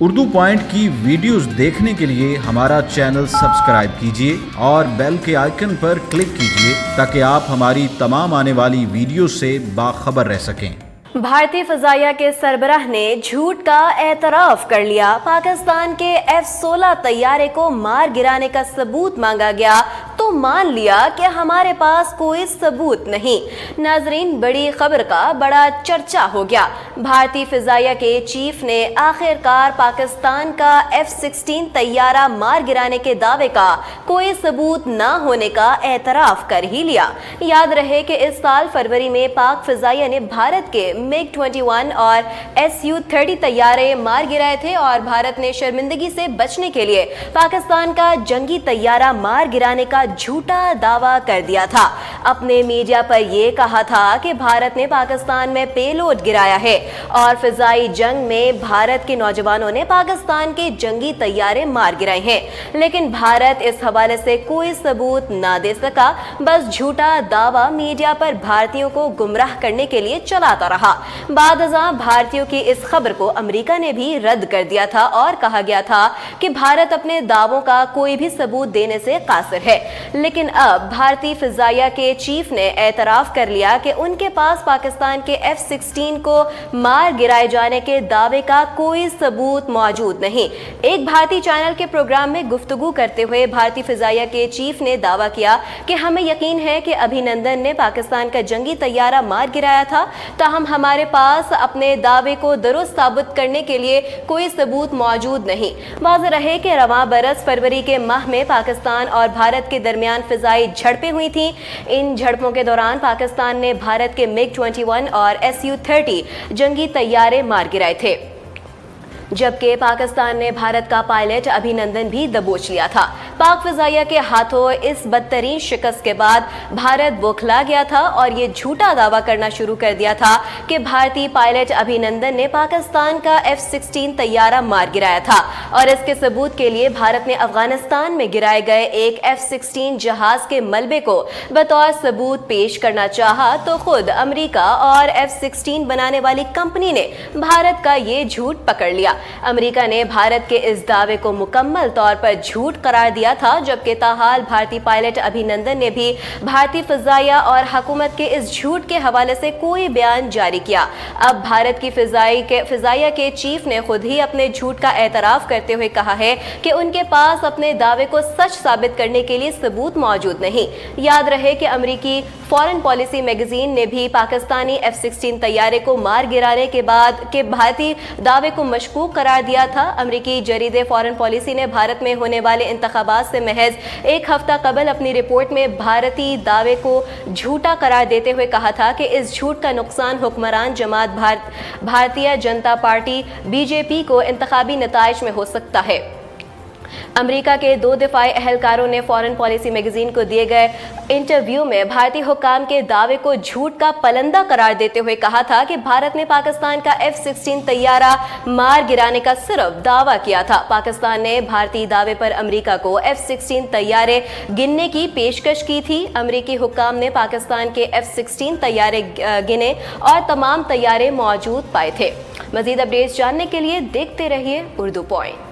Urdu point کی videos دیکھنے کے لیے ہمارا چینل سبسکرائب کیجیے اور بیل کے آئیکن پر کلک کیجیے تاکہ آپ ہماری تمام آنے والی ویڈیوز سے باخبر رہ سکیں۔ بھارتی فضائیہ کے سربراہ نے جھوٹ کا اعتراف کر لیا۔ پاکستان کے F-16 طیارے کو مار گرانے کا ثبوت مانگا گیا تو مان لیا کہ ہمارے پاس کوئی ثبوت نہیں۔ ناظرین، بڑی خبر کا بڑا چرچا ہو گیا۔ بھارتی فضائیہ کے چیف نے آخر کار پاکستان کا F-16 طیارہ مار گرانے کے دعوے کا کوئی ثبوت نہ ہونے کا اعتراف کر ہی لیا۔ یاد رہے کہ اس سال فروری میں پاک فضائیہ نے بھارت کے MiG-21 اور Su-30 طیارے مار گرائے تھے اور بھارت نے شرمندگی سے بچنے کے لیے پاکستان کا جنگی طیارہ مار گرانے کا جھوٹا دعویٰ کر دیا تھا۔ اپنے میڈیا پر یہ کہا تھا کہ بھارت نے پاکستان میں پے لوڈ گرایا ہے اور فضائی جنگ میں بھارت کے نوجوانوں نے پاکستان کے جنگی طیارے مار گرائے ہیں، لیکن بھارت اس حوالے سے کوئی ثبوت نہ دے سکا، بس جھوٹا دعویٰ میڈیا پر بھارتیوں کو گمراہ کرنے کے لیے چلاتا رہا۔ بعد ازاں بھارتیوں کی اس خبر کو امریکہ نے بھی رد کر دیا تھا اور کہا گیا تھا کہ بھارت اپنے دعووں کا کوئی بھی ثبوت دینے سے قاصر ہے، لیکن اب بھارتی فضائیہ کے چیف نے اعتراف کر لیا کہ ان کے پاس پاکستان کے F-16 کو مار گرائے جانے کے دعوے کا کوئی ثبوت موجود نہیں۔ ایک بھارتی چینل کے پروگرام میں گفتگو کرتے ہوئے بھارتی فضائیہ کے چیف نے دعویٰ کیا کہ ہمیں یقین ہے کہ ابھینندن نے پاکستان کا جنگی طیارہ مار گرایا تھا، تاہم ہمارے پاس اپنے دعوے کو درست ثابت کرنے کے لیے کوئی ثبوت موجود نہیں۔ واضح رہے کہ رواں برس فروری کے ماہ میں پاکستان اور بھارت کے درمیان فضائی جھڑپیں ہوئی تھیں۔ ان جھڑپوں کے دوران پاکستان نے بھارت کے MiG-21 اور Su-30 جنگی طیارے مار گرائے تھے، جبکہ پاکستان نے بھارت کا پائلٹ ابھینندن بھی دبوچ لیا تھا۔ پاک فضائیہ کے ہاتھوں اس بدترین شکست کے بعد بھارت بوکھلا گیا تھا اور یہ جھوٹا دعویٰ کرنا شروع کر دیا تھا کہ بھارتی پائلٹ ابھینندن نے پاکستان کا F-16 طیارہ مار گرایا تھا، اور اس کے ثبوت کے لیے بھارت نے افغانستان میں گرائے گئے ایک F-16 جہاز کے ملبے کو بطور ثبوت پیش کرنا چاہا تو خود امریکہ اور F-16 بنانے والی کمپنی نے بھارت کا یہ جھوٹ پکڑ لیا۔ امریکہ نے بھارت کے اس دعوے کو مکمل طور پر جھوٹ قرار دیا تھا، جبکہ تاحال بھارتی پائلٹ ابھینندن نے بھی بھارتی فضائیہ اور حکومت کے اس جھوٹ کے حوالے سے کوئی بیان جاری کیا۔ اب بھارت کی فضائیہ کے چیف نے خود ہی اپنے جھوٹ کا اعتراف کرتے ہوئے کہا ہے کہ ان کے پاس اپنے دعوے کو سچ ثابت کرنے کے لیے ثبوت موجود نہیں۔ یاد رہے کہ امریکی فارن پالیسی میگزین نے بھی پاکستانی F-16 طیارے کو مار گرانے کے بعد کے بھارتی دعوے کو مشکوک قرار دیا تھا۔ امریکی جریدے فارن پالیسی نے بھارت میں ہونے والے انتخابات سے محض ایک ہفتہ قبل اپنی رپورٹ میں بھارتی دعوے کو جھوٹا قرار دیتے ہوئے کہا تھا کہ اس جھوٹ کا نقصان حکمران جماعت بھارتیہ جنتا پارٹی BJP کو انتخابی نتائج میں ہو سکتا ہے۔ امریکہ کے 2 دفاعی اہلکاروں نے فارن پالیسی میگزین کو دیے گئے انٹرویو میں بھارتی حکام کے دعوے کو جھوٹ کا پلندہ قرار دیتے ہوئے کہا تھا کہ بھارت نے پاکستان کا F-16 طیارہ مار گرانے کا صرف دعویٰ کیا تھا۔ پاکستان نے بھارتی دعوے پر امریکہ کو F-16 طیارے گننے کی پیشکش کی تھی۔ امریکی حکام نے پاکستان کے F-16 طیارے گنے اور تمام طیارے موجود پائے تھے۔ مزید اپڈیٹس جاننے کے لیے دیکھتے رہیے اردو پوائنٹ۔